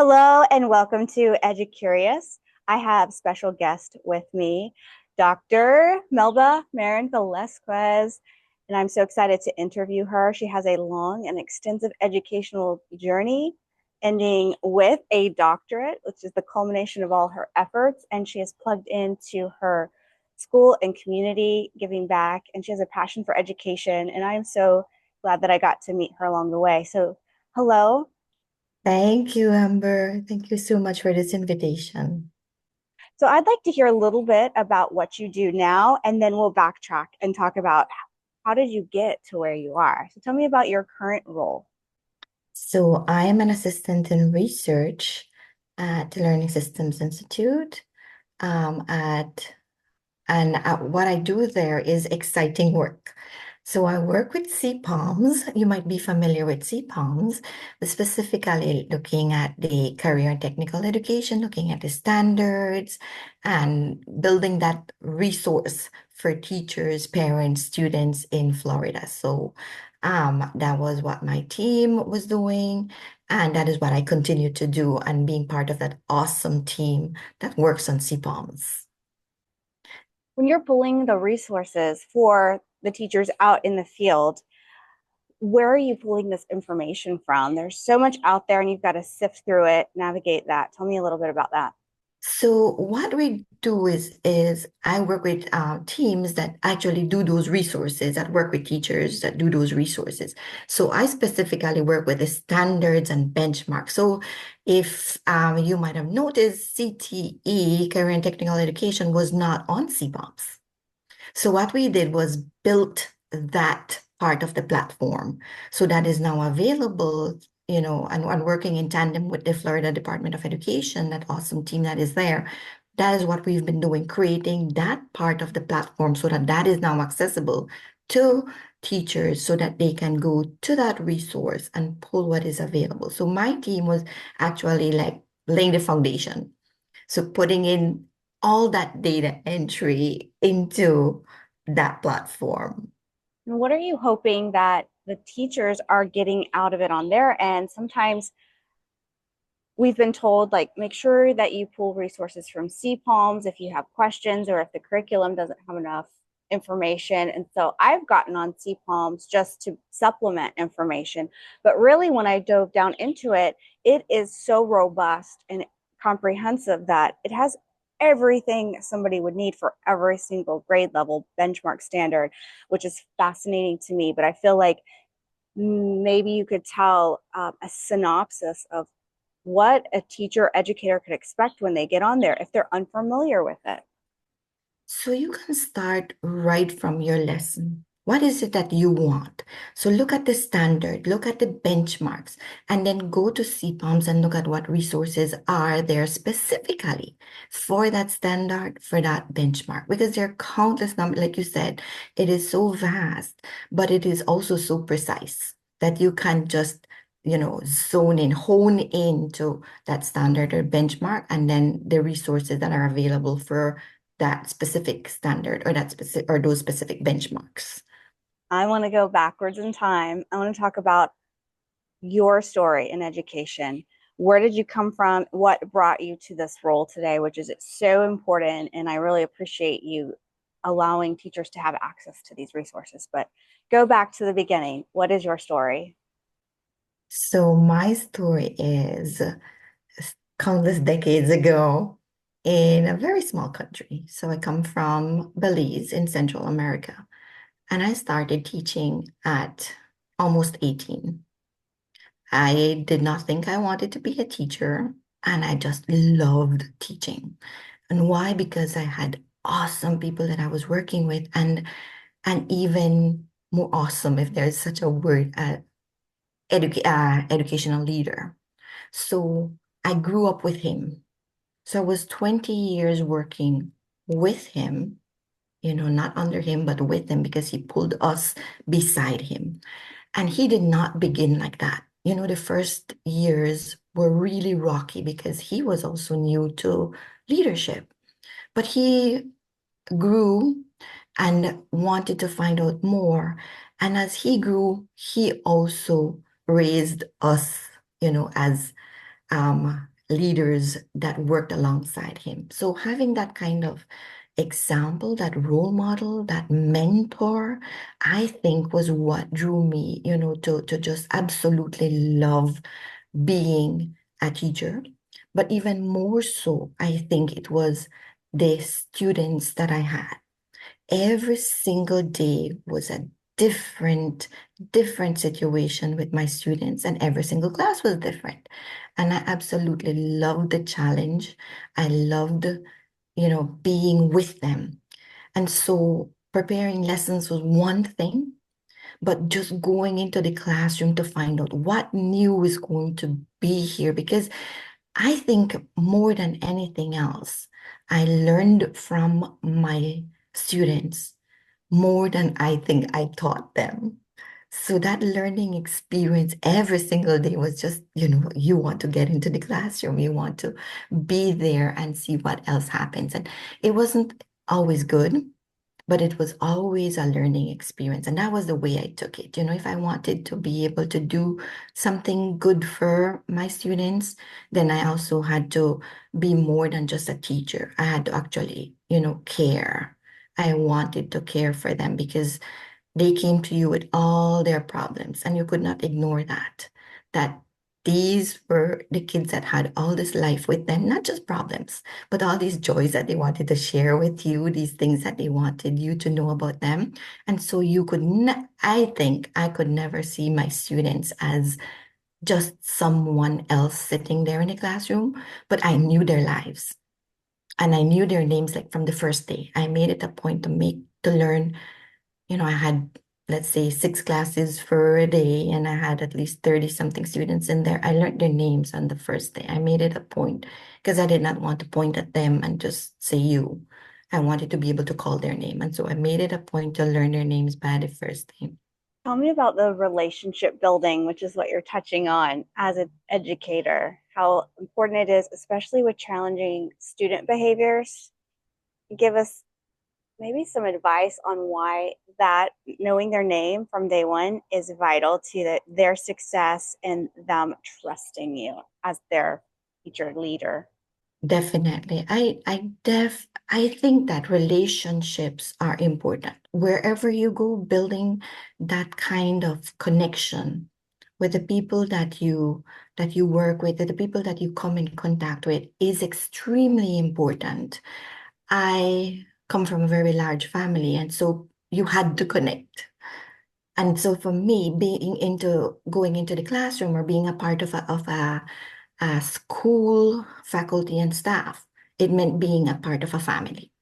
Hello and welcome to EduCurious. I have special guest with me, Dr. Melba Marin-Velasquez, and I'm so excited to interview her. She has a long and extensive educational journey, ending with a doctorate, which is the culmination of all her efforts, and she has plugged into her school and community, giving back, and she has a passion for education, and I am so glad that I got to meet her along the way. So, hello. Thank you, Amber. Thank you so much for this invitation. So I'd like to hear a little bit about what you do now, and then we'll backtrack and talk about how did you get to where you are. So tell me about your current role. So I am an assistant in research at the Learning Systems Institute. Um, at what I do there is exciting work. So I work with CPALMS. You might be familiar with CPALMS, but specifically looking at the career and technical education, looking at the standards and building that resource for teachers, parents, students in Florida. So that was what my team was doing. And that is what I continue to do and being part of that awesome team that works on CPALMS. When you're pulling the resources for the teachers out in the field, where are you pulling this information from? There's so much out there and you've got to sift through it, navigate that. Tell me a little bit about that. So what we do is I work with teams that actually do those resources, that work with teachers that do those resources. So I specifically work with the standards and benchmarks. So if you might have noticed, CTE, Career and Technical Education, was not on CPOMS. So what we did was built that part of the platform. So that is now available, and working in tandem with the Florida Department of Education, that awesome team that is there. That is what we've been doing, creating that part of the platform so that that is now accessible to teachers so that they can go to that resource and pull what is available. So my team was actually like laying the foundation. So putting in all that data entry into that platform. And what are you hoping that the teachers are getting out of it on their end? Sometimes we've been told, like, make sure that you pull resources from CPALMS if you have questions or if the curriculum doesn't have enough information. And so I've gotten on CPALMS just to supplement information. But really, when I dove down into it, it is so robust and comprehensive that it has everything somebody would need for every single grade level benchmark standard, which is fascinating to me. But I feel like maybe you could tell a synopsis of what a teacher educator could expect when they get on there if they're unfamiliar with it. So you can start right from your lesson. What is it that you want? So look at the standard, look at the benchmarks, and then go to CPALMS and look at what resources are there specifically for that standard, for that benchmark. Because there are countless numbers, like you said, it is so vast, but it is also so precise that you can just zone in, hone into that standard or benchmark, and then the resources that are available for that specific standard or that specific or those specific benchmarks. I want to go backwards in time. I want to talk about your story in education. Where did you come from? What brought you to this role today, which is so important? And I really appreciate you allowing teachers to have access to these resources. But go back to the beginning. What is your story? So my story is countless decades ago in a very small country. So I come from Belize in Central America, and I started teaching at almost 18. I did not think I wanted to be a teacher, and I just loved teaching. And why? Because I had awesome people that I was working with, and even more awesome, if there's such a word, educational leader. So I grew up with him. So I was 20 years working with him, not under him, but with him because he pulled us beside him. And he did not begin like that. The first years were really rocky because he was also new to leadership. But he grew and wanted to find out more. And as he grew, he also raised us, as leaders that worked alongside him. So having that kind of example, that role model, that mentor, I think was what drew me, to just absolutely love being a teacher. But even more so, I think it was the students that I had. Every single day was a different situation with my students, and every single class was different. And I absolutely loved the challenge. I loved, being with them. And so preparing lessons was one thing, but just going into the classroom to find out what new is going to be here. Because I think more than anything else, I learned from my students more than I think I taught them. So that learning experience every single day was just, you want to get into the classroom, you want to be there and see what else happens. And it wasn't always good, but it was always a learning experience. And that was the way I took it. If I wanted to be able to do something good for my students, then I also had to be more than just a teacher. I had to actually, care. I wanted to care for them because they came to you with all their problems, and you could not ignore that. That these were the kids that had all this life with them, not just problems, but all these joys that they wanted to share with you, these things that they wanted you to know about them. And so you could, I think I could never see my students as just someone else sitting there in the classroom, but I knew their lives and I knew their names like from the first day. I made it a point to learn. I had, let's say, 6 classes for a day, and I had at least 30 something students in there. I learned their names on the first day. I made it a point because I did not want to point at them and just say you. I wanted to be able to call their name. And so I made it a point to learn their names by the first day. Tell me about the relationship building, which is what you're touching on as an educator, how important it is, especially with challenging student behaviors. Give us maybe some advice on why that knowing their name from day one is vital to their success and them trusting you as their teacher leader. Definitely. I think that relationships are important. Wherever you go, building that kind of connection with the people that you work with, the people that you come in contact with is extremely important. I come from a very large family, and so you had to connect. And so for me, going into the classroom or being a part of a school faculty and staff, it meant being a part of a family.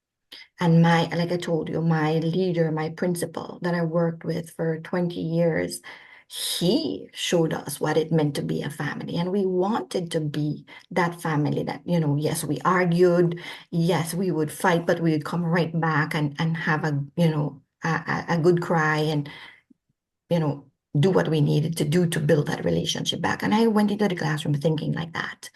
And like I told you, my leader, my principal that I worked with for 20 years, he showed us what it meant to be a family. And we wanted to be that family that, yes, we argued, yes, we would fight, but we would come right back and have a good cry and, you know, do what we needed to do to build that relationship back. And I went into the classroom thinking like that.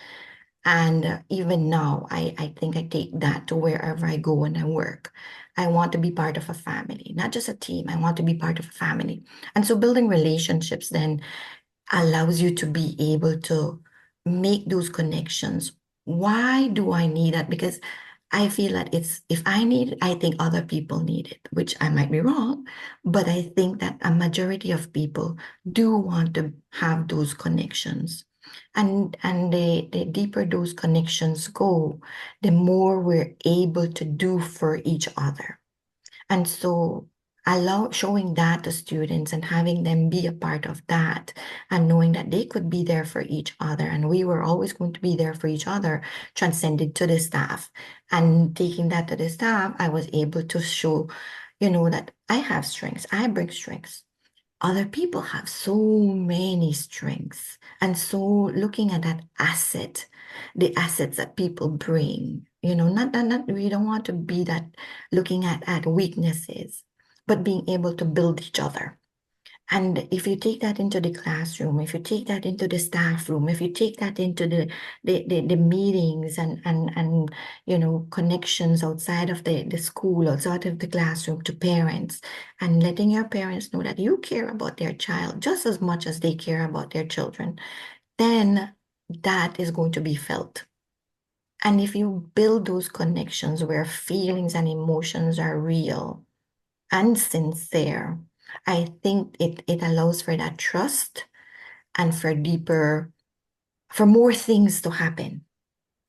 And even now, I think I take that to wherever I go and I work. I want to be part of a family, not just a team. I want to be part of a family. And so building relationships then allows you to be able to make those connections. Why do I need that? Because I feel that if I need it, I think other people need it, which I might be wrong, but I think that a majority of people do want to have those connections. And the deeper those connections go, the more we're able to do for each other. And so showing that to students and having them be a part of that and knowing that they could be there for each other and we were always going to be there for each other transcended to the staff. And taking that to the staff, I was able to show, that I have strengths. I bring strengths. Other people have so many strengths. And so looking at that asset, the assets that people bring, not we don't want to be that looking at weaknesses, but being able to build each other. And if you take that into the classroom, if you take that into the staff room, if you take that into the meetings and connections outside of the school, outside of the classroom to parents, and letting your parents know that you care about their child just as much as they care about their children, then that is going to be felt. And if you build those connections where feelings and emotions are real and sincere, I think it allows for that trust and for more things to happen.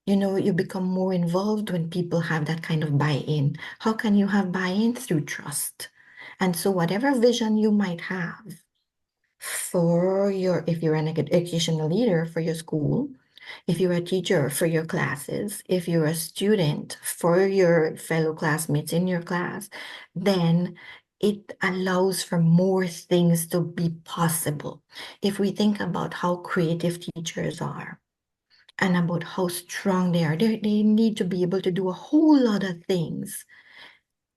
You become more involved when people have that kind of buy-in. How can you have buy-in? Through trust. And so whatever vision you might have if you're an educational leader for your school, if you're a teacher for your classes, if you're a student for your fellow classmates in your class, then it allows for more things to be possible. If we think about how creative teachers are and about how strong they are, they need to be able to do a whole lot of things,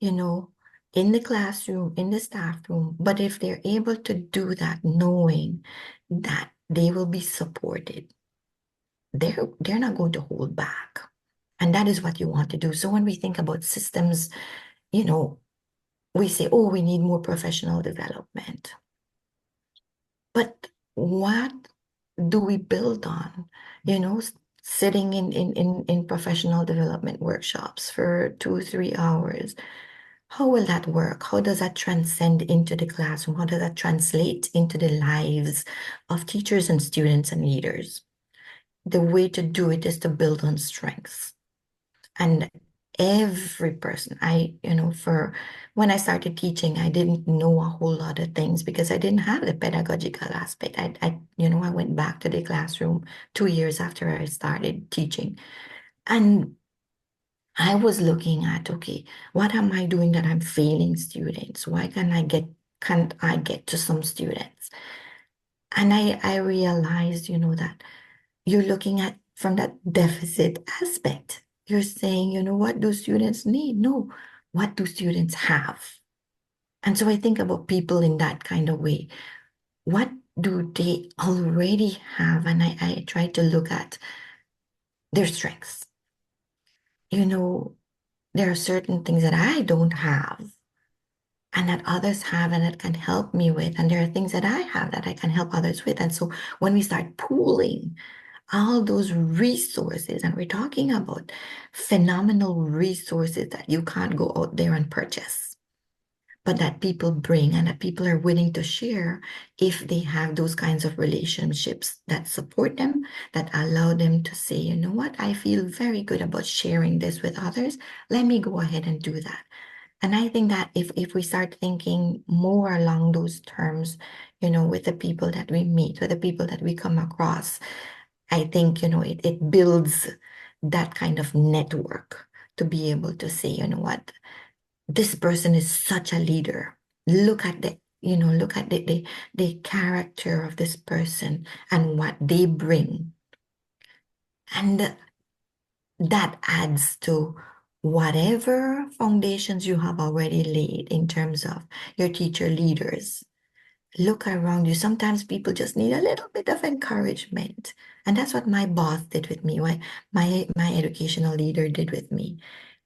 you know, in the classroom, in the staff room. But if they're able to do that, knowing that they will be supported, they're not going to hold back. And that is what you want to do. So when we think about systems, you know, we say, oh, we need more professional development. But what do we build on? Sitting in professional development workshops for 2, 3 hours. How will that work? How does that transcend into the classroom? How does that translate into the lives of teachers and students and leaders? The way to do it is to build on strengths. And every person, for when I started teaching, I didn't know a whole lot of things because I didn't have the pedagogical aspect. I went back to the classroom 2 years after I started teaching. And I was looking at, okay, what am I doing that I'm failing students? Why can't I get to some students? And I realized, that you're looking at from that deficit aspect. You're saying, what do students need? No, what do students have? And so I think about people in that kind of way. What do they already have? And I try to look at their strengths. There are certain things that I don't have and that others have and that can help me with. And there are things that I have that I can help others with. And so when we start pooling all those resources, and we're talking about phenomenal resources that you can't go out there and purchase, but that people bring and that people are willing to share if they have those kinds of relationships that support them, that allow them to say, you know what, I feel very good about sharing this with others. Let me go ahead and do that. And I think that if we start thinking more along those terms, with the people that we meet, with the people that we come across, I think, it builds that kind of network to be able to say, you know what, this person is such a leader. Look at the character of this person and what they bring. And that adds to whatever foundations you have already laid in terms of your teacher leaders. Look around you. Sometimes people just need a little bit of encouragement. And that's what my boss did with me, what my educational leader did with me.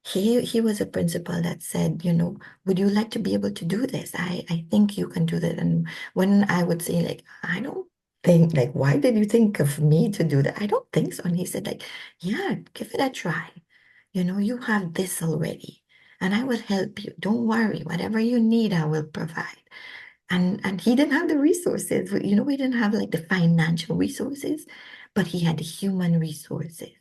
He was a principal that said, would you like to be able to do this? I think you can do that. And when I would say, like, I don't think, like, why did you think of me to do that? I don't think so. And he said, like, yeah, give it a try. You have this already, and I will help you. Don't worry. Whatever you need, I will provide. And he didn't have the resources. We didn't have like the financial resources, but he had the human resources.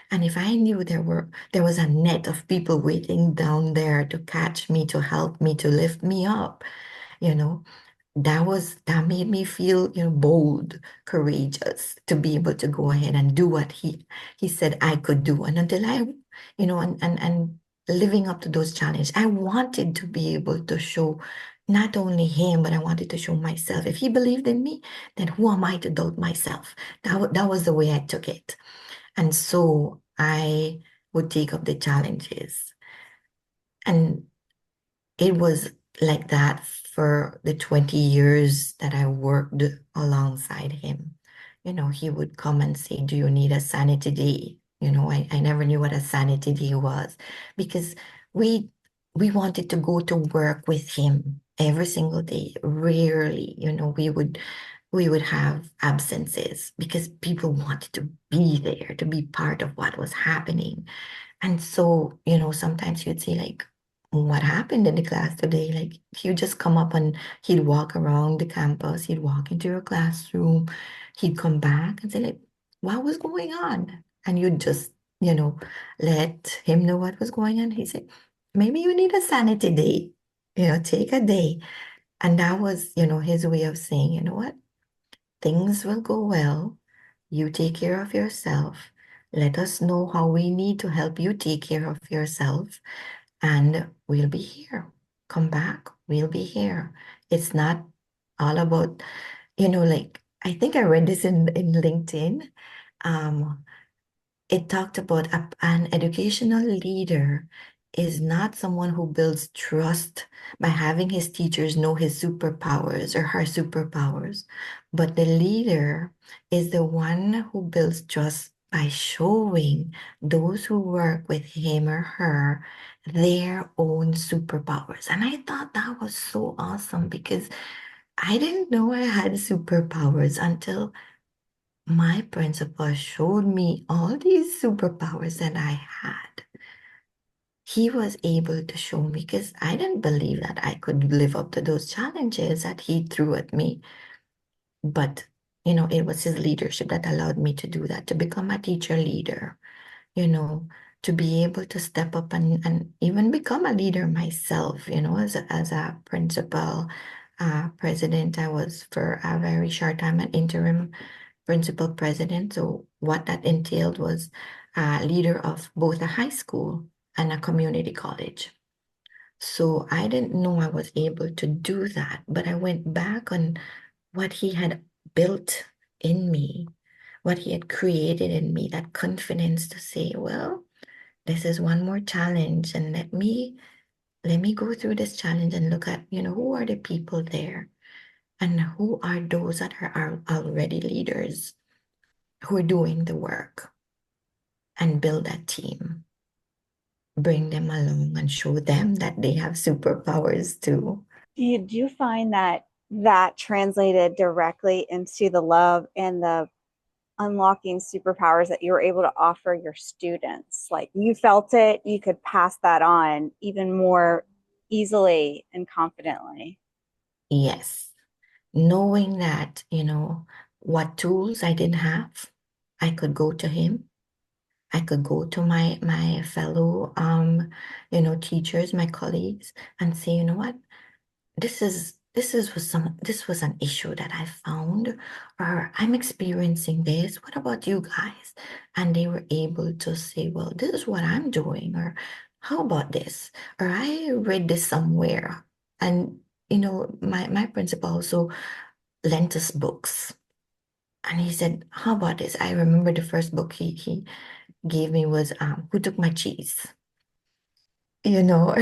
And if I knew there was a net of people waiting down there to catch me, to help me, to lift me up, you know, that made me feel, bold, courageous to be able to go ahead and do what he said I could do. And until and living up to those challenges, I wanted to be able to show not only him, but I wanted to show myself. If he believed in me, then who am I to doubt myself? That was the way I took it. And so I would take up the challenges. And it was like that for the 20 years that I worked alongside him. He would come and say, do you need a sanity day? I never knew what a sanity day was because we we wanted to go to work with him every single day. Rarely, we would we would have absences because people wanted to be there, to be part of what was happening. And so, sometimes you'd say, like, what happened in the class today? Like, he'd just come up and he'd walk around the campus, he'd walk into your classroom, he'd come back and say, like, what was going on? And you'd just, let him know what was going on. He said, maybe you need a sanity day, take a day. And that was, his way of saying, you know what? Things will go well. You take care of yourself. Let us know how we need to help you take care of yourself, and we'll be here. Come back, we'll be here. It's not all about, like, I think I read this in LinkedIn. Um, it talked about an educational leader is not someone who builds trust by having his teachers know his superpowers or her superpowers, but the leader is the one who builds trust by showing those who work with him or her their own superpowers. And I thought that was so awesome because I didn't know I had superpowers until my principal showed me all these superpowers that I had. He was able to show me because I didn't believe that I could live up to those challenges that he threw at me. But, it was his leadership that allowed me to do that, to become a teacher leader, you know, to be able to step up and even become a leader myself, as a principal, president. I was for a very short time an interim principal president. So what that entailed was a leader of both a high school and a community college. So I didn't know I was able to do that, but I went back on what he had built in me, what he had created in me, that confidence to say, well, this is one more challenge, and let me go through this challenge and look at, who are the people there and who are those that are already leaders who are doing the work, and build that team, bring them along and show them that they have superpowers too. Do you find that that translated directly into the love and the unlocking superpowers that you were able to offer your students? Like you felt it, you could pass that on even more easily and confidently. Yes, knowing that, what tools I didn't have, I could go to him. I could go to my fellow teachers, my colleagues, and say, you know what, this was an issue that I found, or I'm experiencing this. What about you guys? And they were able to say, well, this is what I'm doing, or how about this? Or I read this somewhere. And my principal also lent us books. And he said, how about this? I remember the first book he gave me was Who Took My Cheese? you know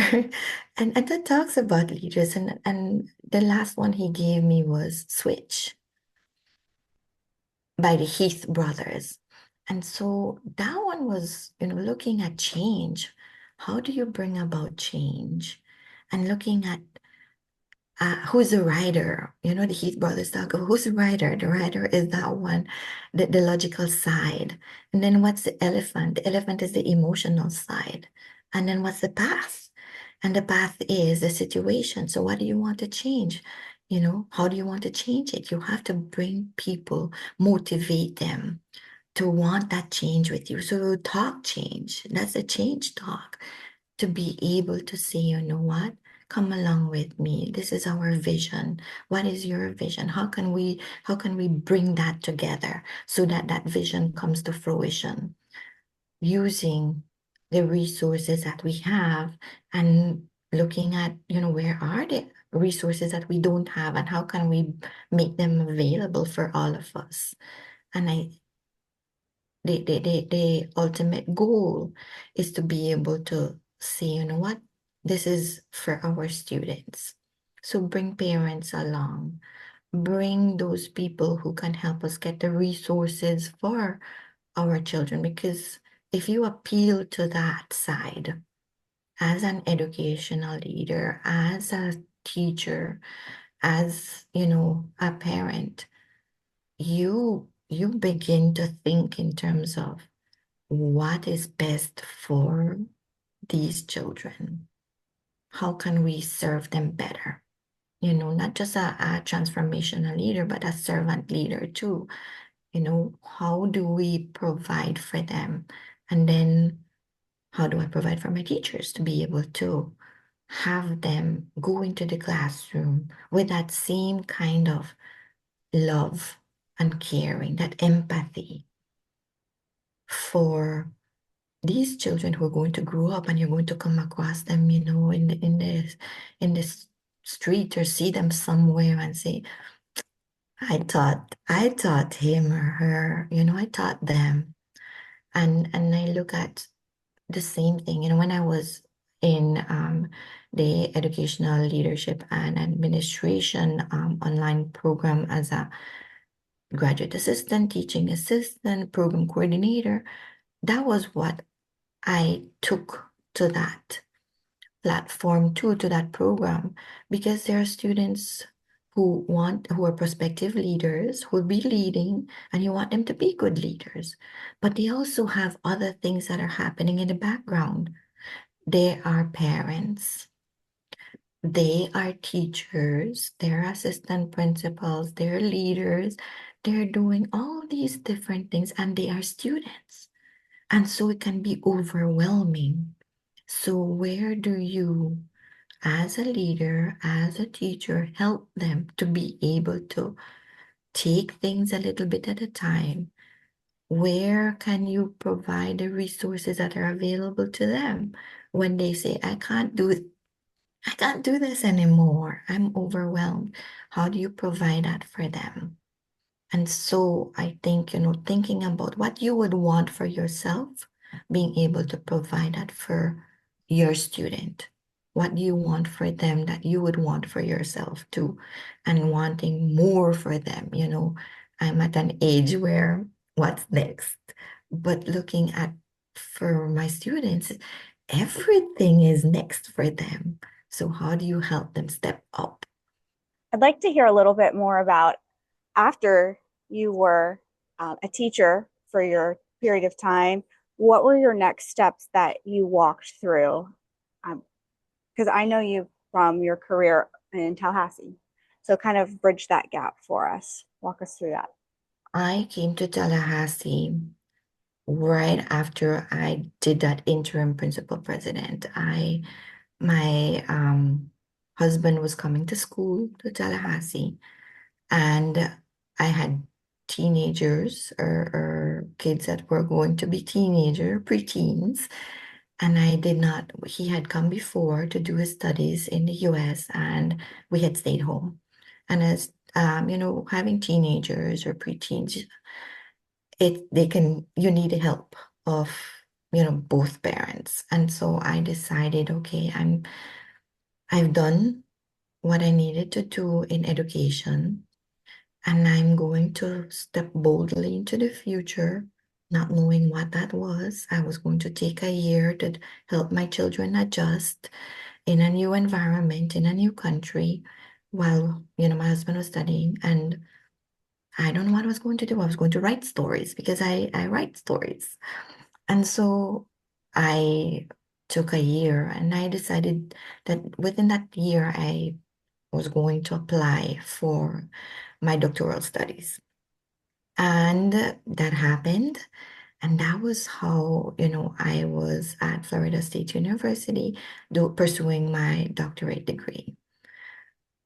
and that talks about leaders, and the last one he gave me was Switch by the Heath brothers. And so that one was, looking at change. How do you bring about change? And looking at who's the writer? The Heath brothers talk of who's the writer. The writer is that one, the logical side. And then what's the elephant? The elephant is the emotional side. And then what's the path? And the path is the situation. So what do you want to change? How do you want to change it? You have to bring people, motivate them to want that change with you. So talk change. That's the change talk, to be able to say, you know what? Come along with me. This is our vision. What is your vision? How can we bring that together so that that vision comes to fruition using the resources that we have, and looking at, where are the resources that we don't have, and how can we make them available for all of us. And the ultimate goal is to be able to say, you know what, this is for our students. So bring parents along, bring those people who can help us get the resources for our children. Because if you appeal to that side as an educational leader, as a teacher, as, a parent, you begin to think in terms of what is best for these children. How can we serve them better? Not just a transformational leader, but a servant leader too. How do we provide for them? And then how do I provide for my teachers to be able to have them go into the classroom with that same kind of love and caring, that empathy for these children who are going to grow up, and you're going to come across them, in the street, or see them somewhere and say, I taught him or her, I taught them. And I look at the same thing, when I was in the educational leadership and administration online program as a graduate assistant, teaching assistant, program coordinator. That was what I took to that platform too, to that program, because there are students who are prospective leaders, who will be leading, and you want them to be good leaders. But they also have other things that are happening in the background. They are parents, they are teachers, they're assistant principals, they're leaders, they're doing all these different things, and they are students. And so it can be overwhelming. So, where do you, as a leader, as a teacher, help them to be able to take things a little bit at a time? Where can you provide the resources that are available to them when they say, I can't do this anymore. I'm overwhelmed. How do you provide that for them? And so I think, thinking about what you would want for yourself, being able to provide that for your student. What do you want for them that you would want for yourself too? And wanting more for them, I'm at an age where what's next? But looking at for my students, everything is next for them. So how do you help them step up? I'd like to hear a little bit more about after you were a teacher for your period of time. What were your next steps that you walked through? Because I know you from your career in Tallahassee. So kind of bridge that gap for us. Walk us through that. I came to Tallahassee right after I did that interim principal president. My husband was coming to school to Tallahassee, and I had teenagers, or kids that were going to be teenager, preteens. And he had come before to do his studies in the US, and we had stayed home. And as having teenagers or preteens, you need the help of, both parents. And so I decided, okay, I've done what I needed to do in education, and I'm going to step boldly into the future, not knowing what that was. I was going to take a year to help my children adjust in a new environment, in a new country, while, my husband was studying. And I don't know what I was going to do. I was going to write stories because I write stories. And so I took a year, and I decided that within that year, I was going to apply for my doctoral studies. And that happened. And that was how, I was at Florida State University pursuing my doctorate degree.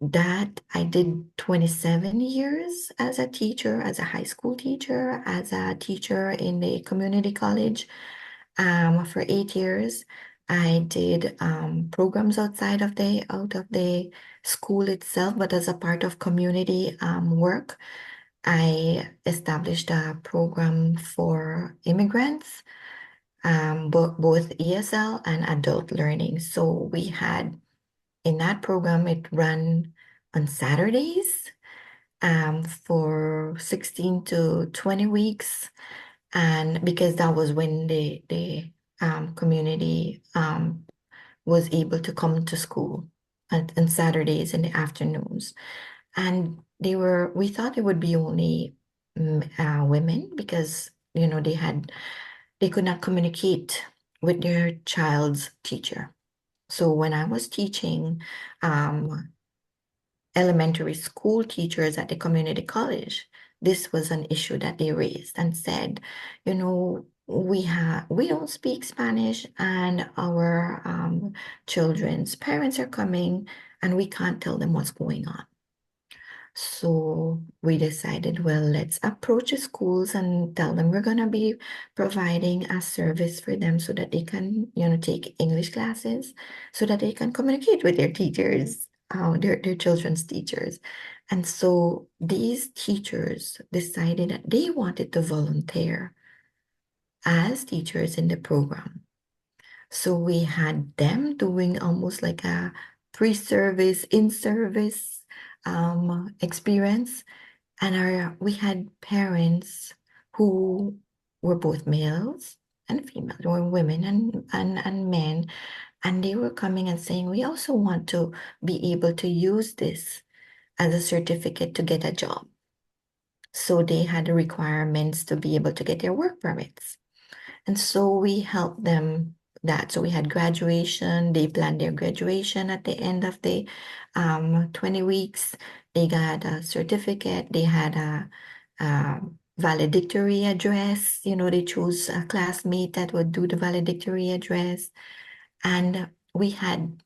That I did 27 years as a teacher, as a high school teacher, as a teacher in the community college. For 8 years, I did programs out of the school itself, but as a part of community work. I established a program for immigrants, both ESL and adult learning. So we had in that program, it ran on Saturdays for 16 to 20 weeks. And because that was when the community was able to come to school on Saturdays in the afternoons. And we thought it would be only women because, they could not communicate with their child's teacher. So when I was teaching elementary school teachers at the community college, this was an issue that they raised and said, we don't speak Spanish, and our children's parents are coming, and we can't tell them what's going on. So we decided, well, let's approach the schools and tell them we're going to be providing a service for them so that they can, take English classes, so that they can communicate with their teachers, their children's teachers. And so these teachers decided that they wanted to volunteer as teachers in the program. So we had them doing almost like a pre-service, in-service experience. And we had parents who were both males and females, or women and men. And they were coming and saying, we also want to be able to use this as a certificate to get a job. So they had the requirements to be able to get their work permits. And so we helped them that. So we had graduation. They planned their graduation at the end of the 20 weeks. They got a certificate. They had a valedictory address. They chose a classmate that would do the valedictory address. And we had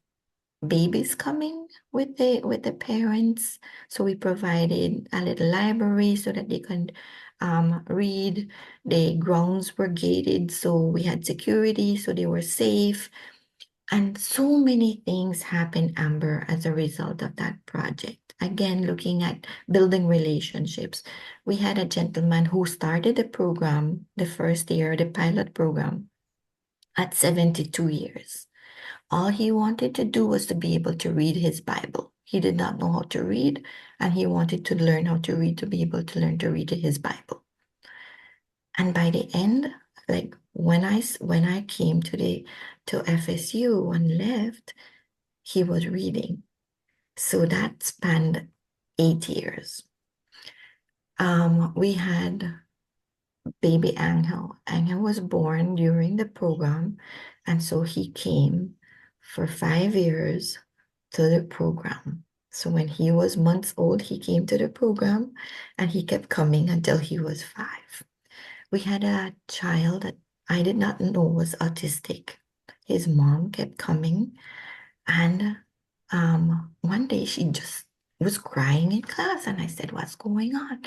babies coming with the parents. So we provided a little library so that they can read. The grounds were gated, so we had security, so they were safe. And so many things happened, Amber, as a result of that project. Again, looking at building relationships. We had a gentleman who started the program, the first year, the pilot program, at 72 years. All he wanted to do was to be able to read his Bible. He did not know how to read, and he wanted to learn how to read to be able to learn to read his Bible. And by the end, like when I came to FSU and left, he was reading. So that spanned 8 years. We had baby Angel. Angel was born during the program, and so he came for 5 years to the program. So when he was months old, he came to the program, and he kept coming until he was 5. We had a child that I did not know was autistic. His mom kept coming, and one day she just was crying in class, and I said, "What's going on?"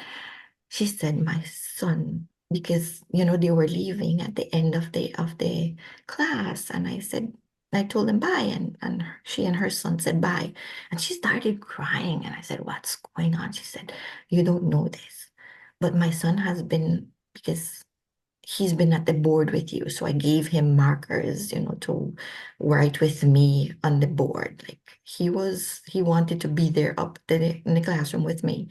She said, "My son," because they were leaving at the end of the class, and I told them bye, and she and her son said bye, and she started crying, and I said, "What's going on?" She said, "You don't know this, but my son has been, because he's been at the board with you." So I gave him markers, to write with me on the board. Like he wanted to be there in the classroom with me.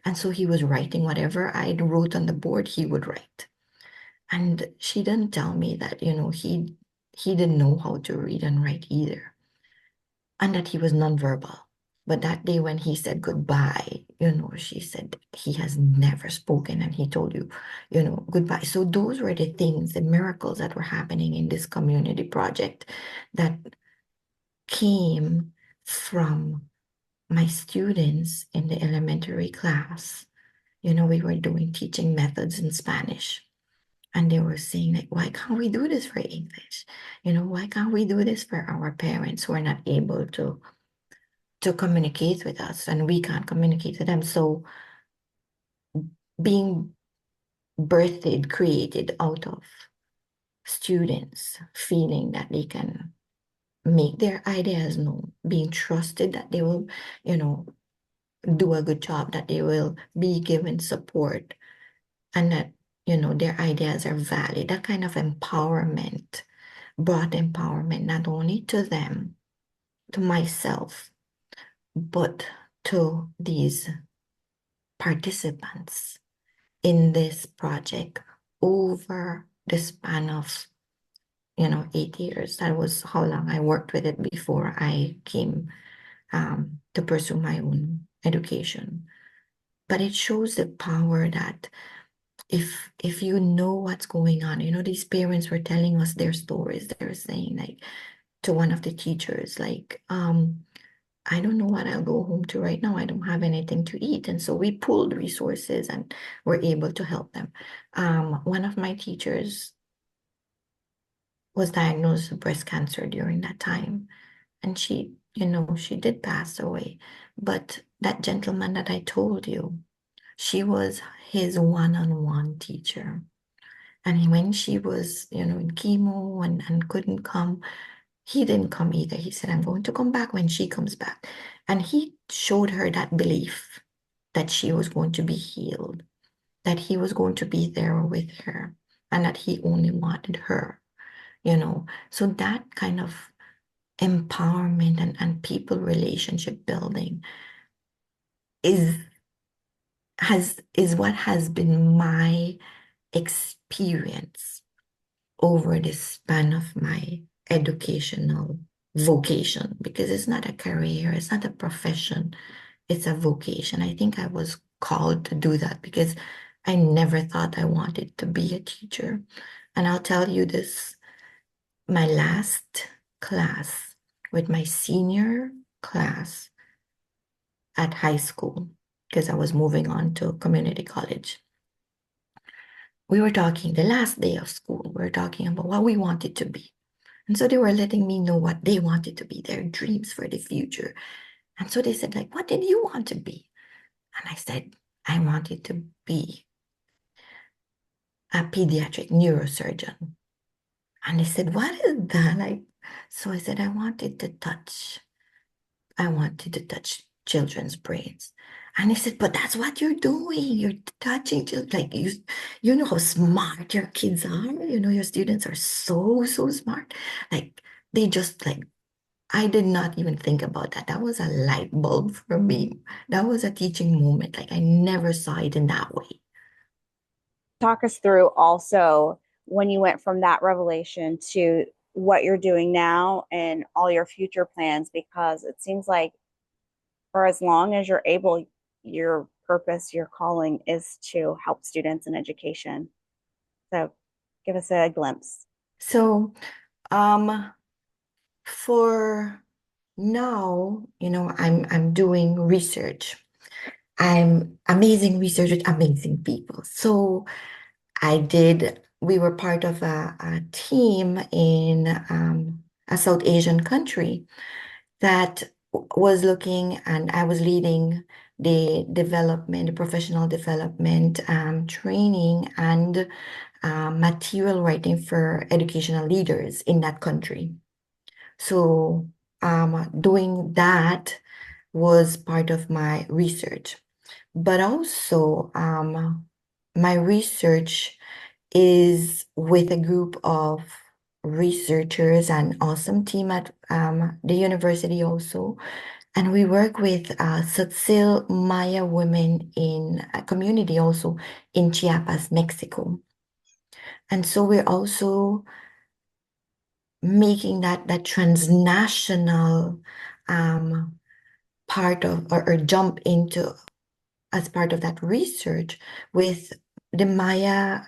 And so he was writing whatever I wrote on the board, he would write. And she didn't tell me that, he didn't know how to read and write either, and that he was nonverbal. But that day when he said goodbye, she said he has never spoken, and he told you, goodbye. So those were the things, the miracles that were happening in this community project that came from my students in the elementary class. We were doing teaching methods in Spanish. And they were saying, like, why can't we do this for English? Why can't we do this for our parents who are not able to communicate with us, and we can't communicate with them? So being birthed, created out of students feeling that they can make their ideas known, being trusted that they will, do a good job, that they will be given support, and that, their ideas are valid. That kind of empowerment brought empowerment not only to them, to myself, but to these participants in this project over the span of 8 years. That was how long I worked with it before I came to pursue my own education. but it shows the power that if you know what's going on, these parents were telling us their stories. They were saying like to one of the teachers, like, I don't know what I'll go home to right now. I don't have anything to eat. And so we pulled resources and were able to help them. One of my teachers was diagnosed with breast cancer during that time. And she did pass away. But that gentleman that I told you, she was his one-on-one teacher. And when she was, in chemo and couldn't come, he didn't come either. He said, I'm going to come back when she comes back. And he showed her that belief that she was going to be healed, that he was going to be there with her, and that he only wanted her. So that kind of empowerment and people relationship building is is what has been my experience over the span of my educational vocation, because it's not a career, it's not a profession, it's a vocation. I think I was called to do that because I never thought I wanted to be a teacher. And I'll tell you this, my last class with my senior class at high school, because I was moving on to community college. We were talking the last day of school, we were talking about what we wanted to be. And so they were letting me know what they wanted to be, their dreams for the future. And so they said, like, what did you want to be? And I said, I wanted to be a pediatric neurosurgeon. And they said, what is that? Like, so I said, I wanted to touch children's brains. And he said, but that's what you're doing. You're touching children. Like you know how smart your kids are. Your students are so, so smart. Like they just like, I did not even think about that. That was a light bulb for me. That was a teaching moment. Like I never saw it in that way. Talk us through also when you went from that revelation to what you're doing now and all your future plans, because it seems like for as long as you're able, your purpose, your calling is to help students in education. So give us a glimpse. So, for now, I'm doing research. I'm amazing research with amazing people. So we were part of a team in a South Asian country that was looking, and I was leading the professional development, training, and material writing for educational leaders in that country. So doing that was part of my research. But also, my research is with a group of researchers and awesome team at the university also. And we work with Tzotzil Maya women in a community also in Chiapas, Mexico. And so we're also making that transnational part of or jump into as part of that research with the Maya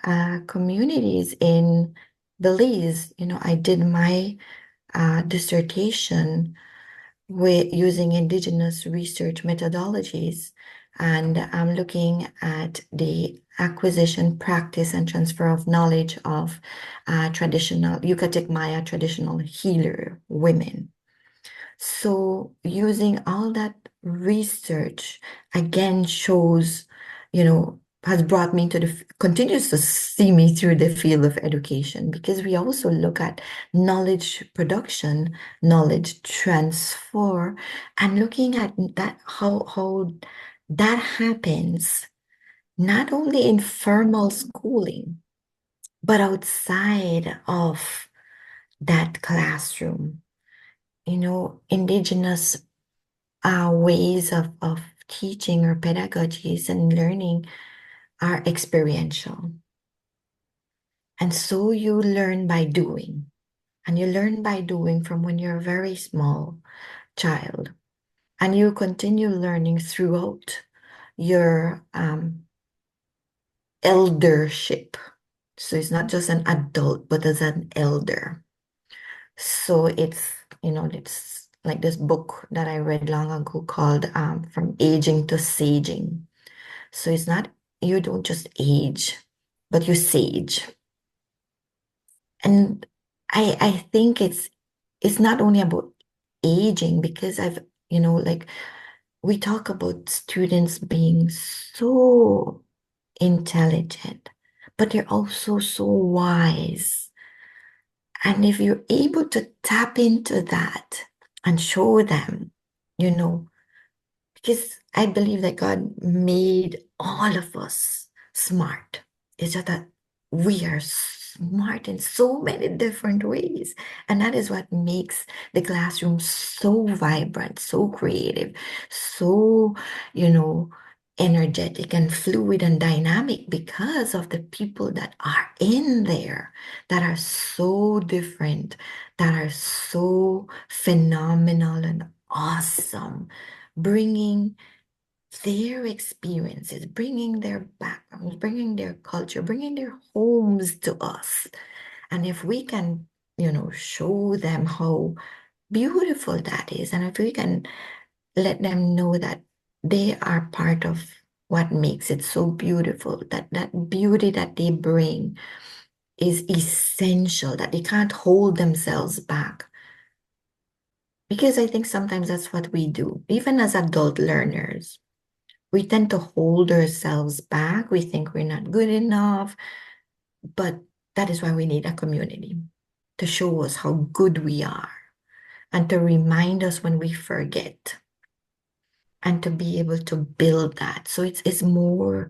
communities in Belize. I did my dissertation with using indigenous research methodologies, and I'm looking at the acquisition, practice, and transfer of knowledge of traditional Yucatec Maya traditional healer women. So using all that research again shows, has brought me continues to see me through the field of education, because we also look at knowledge production, knowledge transfer, and looking at that, how that happens not only in formal schooling, but outside of that classroom. Indigenous ways of teaching or pedagogies and learning are experiential. And so you learn by doing. And you learn by doing from when you're a very small child. And you continue learning throughout your eldership. So it's not just an adult, but as an elder. So it's like this book that I read long ago called From Aging to Saging. So it's not, you don't just age, but you sage. And I think it's not only about aging because like we talk about students being so intelligent, but they're also so wise. And if you're able to tap into that and show them, you know, because I believe that God made all of us smart. It's just that we are smart in so many different ways. And that is what makes the classroom so vibrant, so creative, so, you know, energetic and fluid and dynamic because of the people that are in there that are so different, that are so phenomenal and awesome, bringing their experiences, bringing their backgrounds, bringing their culture, bringing their homes to us. And if we can, show them how beautiful that is, and if we can let them know that they are part of what makes it so beautiful, that beauty that they bring is essential, that they can't hold themselves back. Because I think sometimes that's what we do, even as adult learners. We tend to hold ourselves back. We think we're not good enough. But that is why we need a community to show us how good we are and to remind us when we forget and to be able to build that. So it's more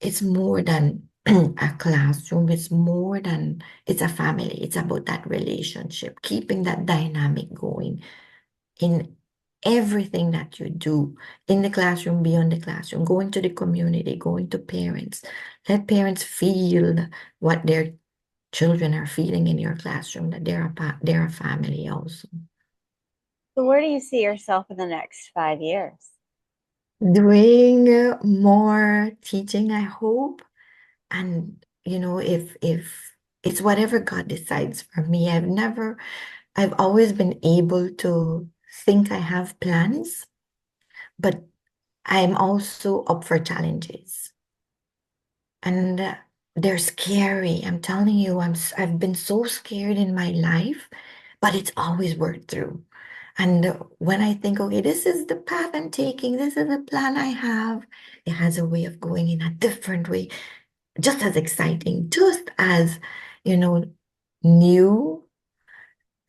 than a classroom. It's a family. It's about that relationship, keeping that dynamic going in everything that you do in the classroom, beyond the classroom, going to the community, going to parents. Let parents feel what their children are feeling in your classroom, that they're a family also. So where do you see yourself in the next 5 years? Doing more teaching, I hope. And if it's whatever God decides for me, I've always been able to think I have plans, but I'm also up for challenges. And they're scary. I'm telling you, I've been so scared in my life, but it's always worked through. And when I think, okay, this is the path I'm taking, this is the plan I have, it has a way of going in a different way, just as exciting, just as, you know, new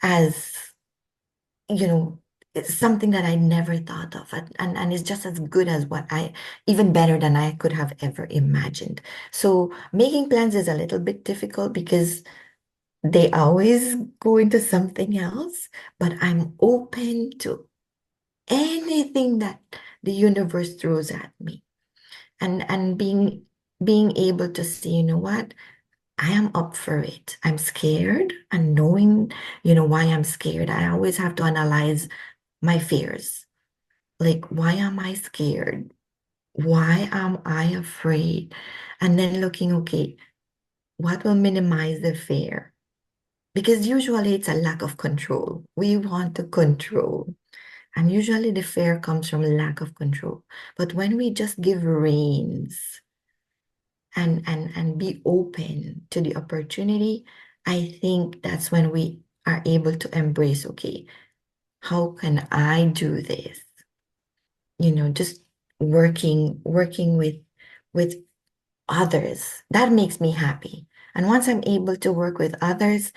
as, you know, it's something that I never thought of. And it's just as good as even better than I could have ever imagined. So making plans is a little bit difficult because they always go into something else, but I'm open to anything that the universe throws at me. And being able to see, you know what? I am up for it. I'm scared, and knowing, why I'm scared, I always have to analyze my fears. Like, why am I scared? Why am I afraid? And then looking, okay, what will minimize the fear? Because usually it's a lack of control. We want to control. And usually the fear comes from lack of control. But when we just give reins and be open to the opportunity, I think that's when we are able to embrace, okay, how can I do this? Just working with others. That makes me happy. And once I'm able to work with others,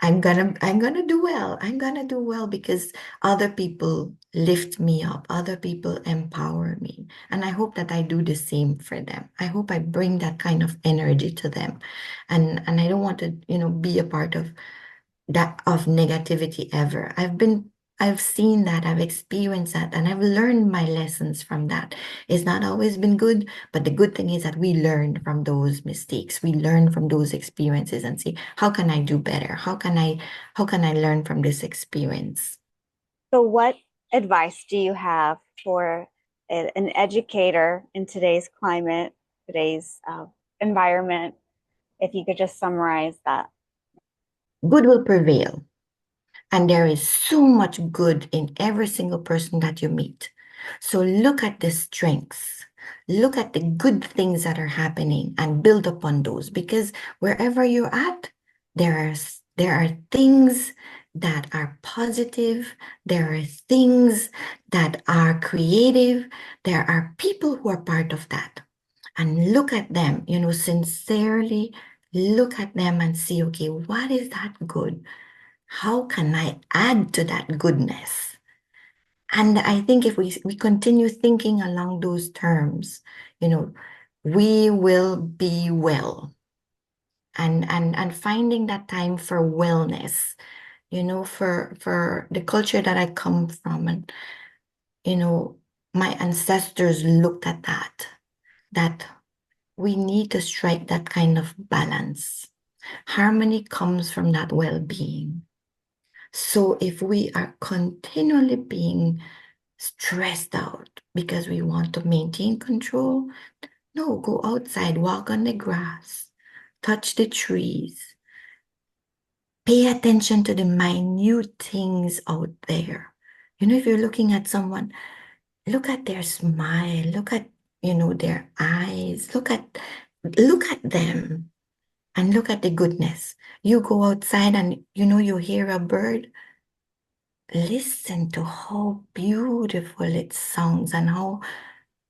I'm gonna do well. I'm gonna do well because other people lift me up, other people empower me. And I hope that I do the same for them. I hope I bring that kind of energy to them. And I don't want to, be a part of negativity ever. I've seen that, I've experienced that, and I've learned my lessons from that. It's not always been good, but the good thing is that we learn from those mistakes. We learn from those experiences and see, how can I do better? How can I learn from this experience? So what advice do you have for an educator in today's climate, today's environment, if you could just summarize that. Good will prevail. And there is so much good in every single person that you meet. So look at the strengths, look at the good things that are happening and build upon those, because wherever you're at, there are things that are positive, there are things that are creative, there are people who are part of that. And look at them, sincerely look at them and see, okay, what is that good? How can I add to that goodness? And I think if we continue thinking along those terms, we will be well. And finding that time for wellness, for the culture that I come from, and my ancestors looked at that we need to strike that kind of balance. Harmony comes from that well-being. So if we are continually being stressed out because we want to maintain control, no, go outside, walk on the grass, touch the trees, pay attention to the minute things out there. If you're looking at someone, look at their smile, look at, their eyes, look at them and look at the goodness. You go outside and, you hear a bird. Listen to how beautiful it sounds and how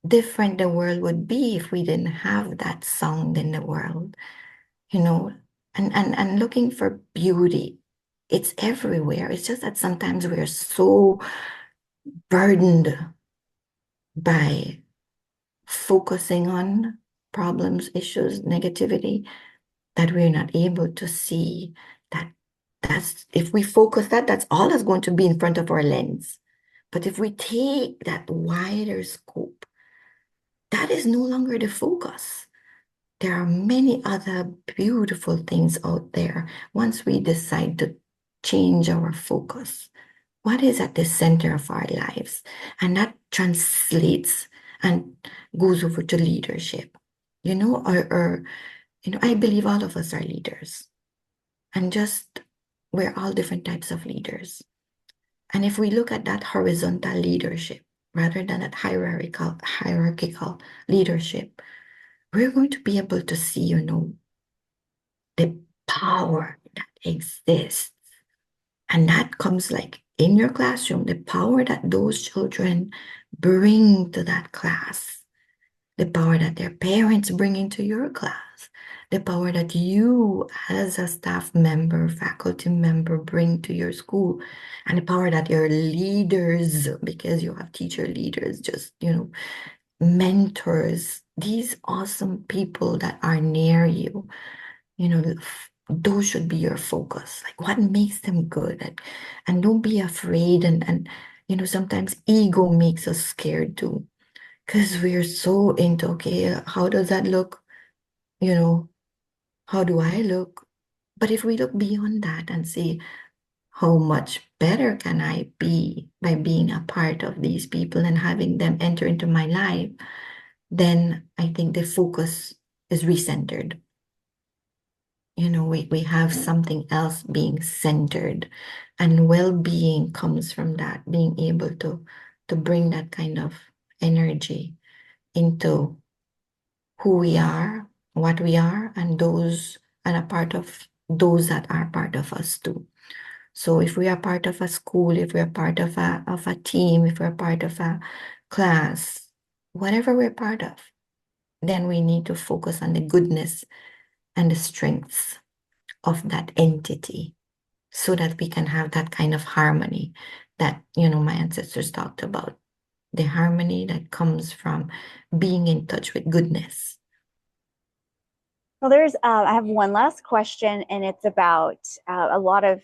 different the world would be if we didn't have that sound in the world, you know, and looking for beauty. It's everywhere. It's just that sometimes we're so burdened by focusing on problems, issues, negativity, that we're not able to see that if we focus that's all that's going to be in front of our lens. But if we take that wider scope, that is no longer the focus. There are many other beautiful things out there once we decide to change our focus. What is at the center of our lives? And that translates and goes over to leadership. Or I believe all of us are leaders. And just we're all different types of leaders. And if we look at that horizontal leadership rather than that hierarchical leadership, we're going to be able to see, the power that exists. And that comes like in your classroom, the power that those children bring to that class, the power that their parents bring into your class, the power that you as a staff member, faculty member bring to your school, and the power that your leaders, because you have teacher leaders, just, mentors, these awesome people that are near you, those should be your focus. Like what makes them good? And don't be afraid. And sometimes ego makes us scared too. Because we're so into, okay, how does that look? How do I look? But if we look beyond that and see how much better can I be by being a part of these people and having them enter into my life, then I think the focus is recentered. We have something else being centered, and well-being comes from that, being able to bring that kind of energy into who we are, what we are, and a part of those that are part of us too. So if we are part of a school, if we're part of a team, if we're part of a class, whatever we're part of, then we need to focus on the goodness and the strengths of that entity so that we can have that kind of harmony that, my ancestors talked about, the harmony that comes from being in touch with goodness. Well, I have one last question, and it's about a lot of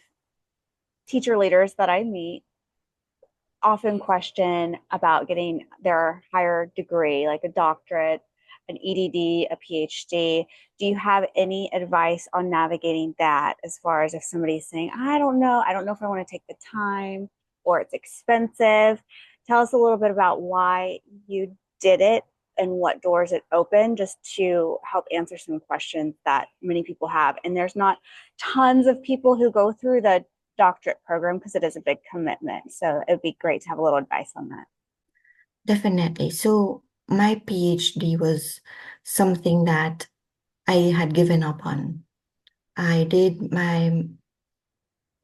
teacher leaders that I meet often question about getting their higher degree, like a doctorate, an EDD, a PhD. Do you have any advice on navigating that as far as if somebody's saying, I don't know if I want to take the time or it's expensive? tell us a little bit about why you did it and what doors it opened, just to help answer some questions that many people have. And there's not tons of people who go through the doctorate program because it is a big commitment. So it'd be great to have a little advice on that. Definitely. So my PhD was something that I had given up on. I did my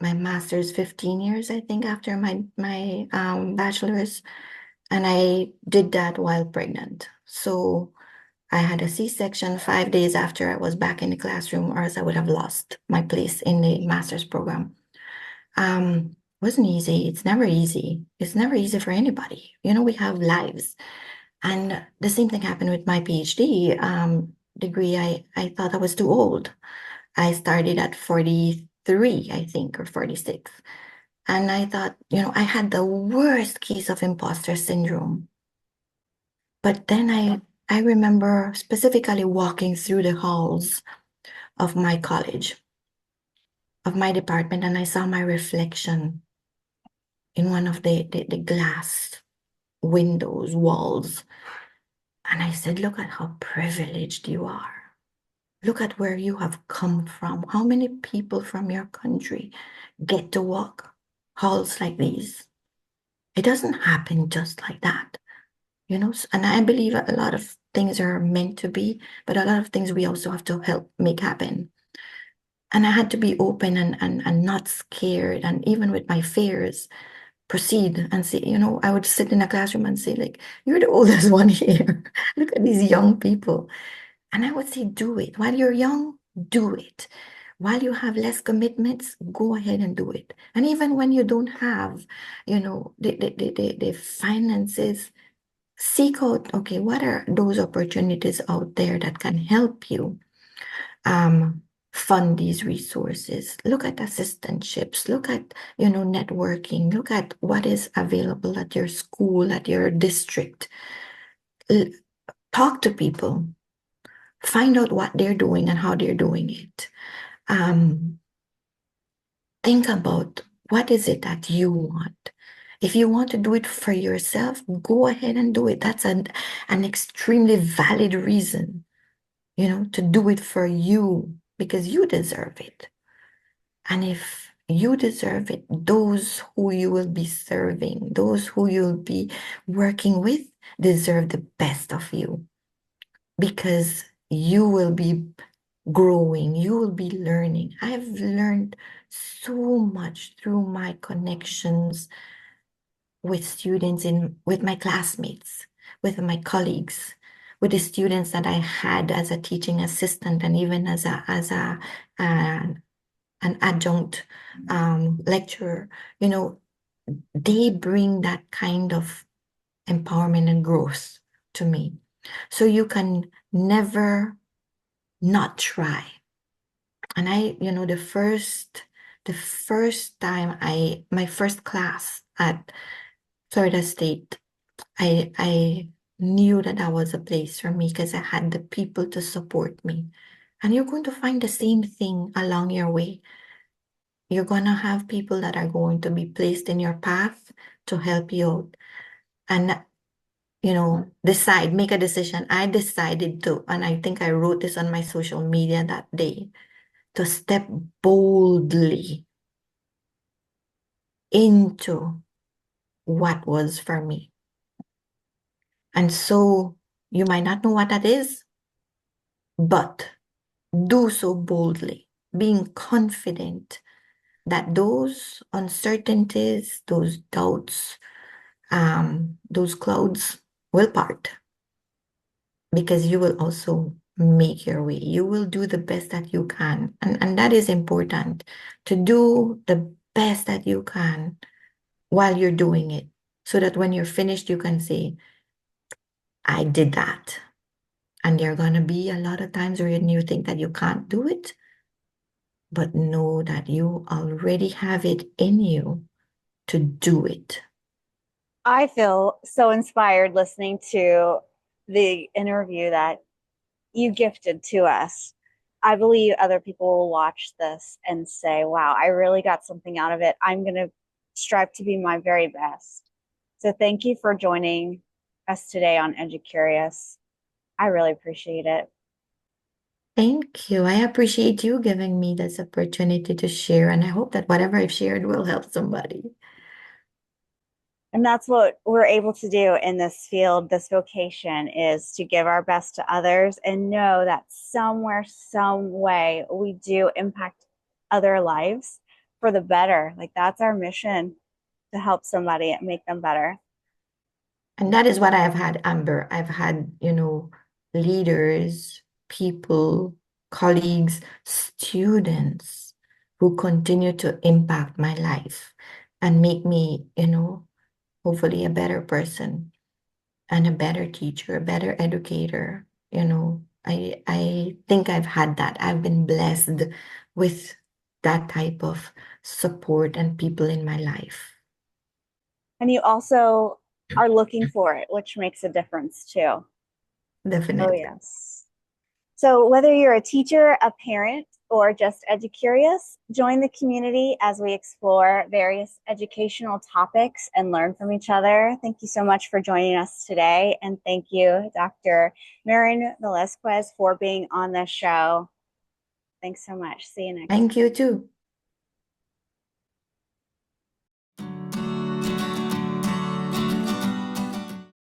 master's 15 years, I think, after my bachelor's, and I did that while pregnant. So I had a C-section 5 days after I was back in the classroom, or else I would have lost my place in the master's program. Wasn't easy. It's never easy. It's never easy for anybody. We have lives. And the same thing happened with my PhD degree. I thought I was too old. I started at 43, I think, or 46. And I thought, I had the worst case of imposter syndrome. But then I remember specifically walking through the halls of my college, of my department, and I saw my reflection in one of the glass windows, walls. And I said, look at how privileged you are. Look at where you have come from. How many people from your country get to walk halls like these? It doesn't happen just like that, And I believe a lot of things are meant to be, but a lot of things we also have to help make happen. And I had to be open and not scared. And even with my fears, proceed and say, I would sit in a classroom and say, like, you're the oldest one here. Look at these young people. And I would say, do it. While you're young, do it. While you have less commitments, go ahead and do it. And even when you don't have, the finances, seek out, okay, what are those opportunities out there that can help you fund these resources? Look at assistantships, look at, networking, look at what is available at your school, at your district. Talk to people, find out what they're doing and how they're doing it. Think about what is it that you want. If you want to do it for yourself, go ahead and do it. That's an extremely valid reason, to do it for you because you deserve it. And if you deserve it, those who you will be serving, those who you'll be working with deserve the best of you because you will be growing, you will be learning. I've learned so much through my connections with students with my classmates, with my colleagues, with the students that I had as a teaching assistant and even as an adjunct lecturer. They bring that kind of empowerment and growth to me. So you can never not try. And the first time my first class at Florida State, I knew that was a place for me because I had the people to support me. And you're going to find the same thing along your way. You're going to have people that are going to be placed in your path to help you out. And, make a decision. I decided to, and I think I wrote this on my social media that day, to step boldly into what was for me. And so you might not know what that is, but do so boldly, being confident that those uncertainties, those doubts, those clouds will part because you will also make your way. You will do the best that you can. And that is important, to do the best that you can while you're doing it, so that when you're finished, you can say, I did that. And there are going to be a lot of times when you think that you can't do it, but know that you already have it in you to do it. I feel so inspired listening to the interview that you gifted to us. I believe other people will watch this and say, wow, I really got something out of it. I'm going to strive to be my very best. So thank you for joining us today on EduCurious. I really appreciate it. Thank you. I appreciate you giving me this opportunity to share, and I hope that whatever I've shared will help somebody. And that's what we're able to do in this field, this vocation, is to give our best to others and know that somewhere, some way, we do impact other lives for the better. Like that's our mission, to help somebody and make them better. And that is what I've had, Amber. I've had, leaders, people, colleagues, students who continue to impact my life and make me, hopefully a better person and a better teacher, a better educator. I think I've had that. I've been blessed with that type of support and people in my life. And you also are looking for it, which makes a difference too. Oh, Definitely. yes. So, whether you're a teacher, a parent, or just EduCurious, join the community as we explore various educational topics and learn from each other. Thank you so much for joining us today. And thank you, Dr. Marin-Velasquez, for being on the show. Thanks so much. See you next time. Thank you too.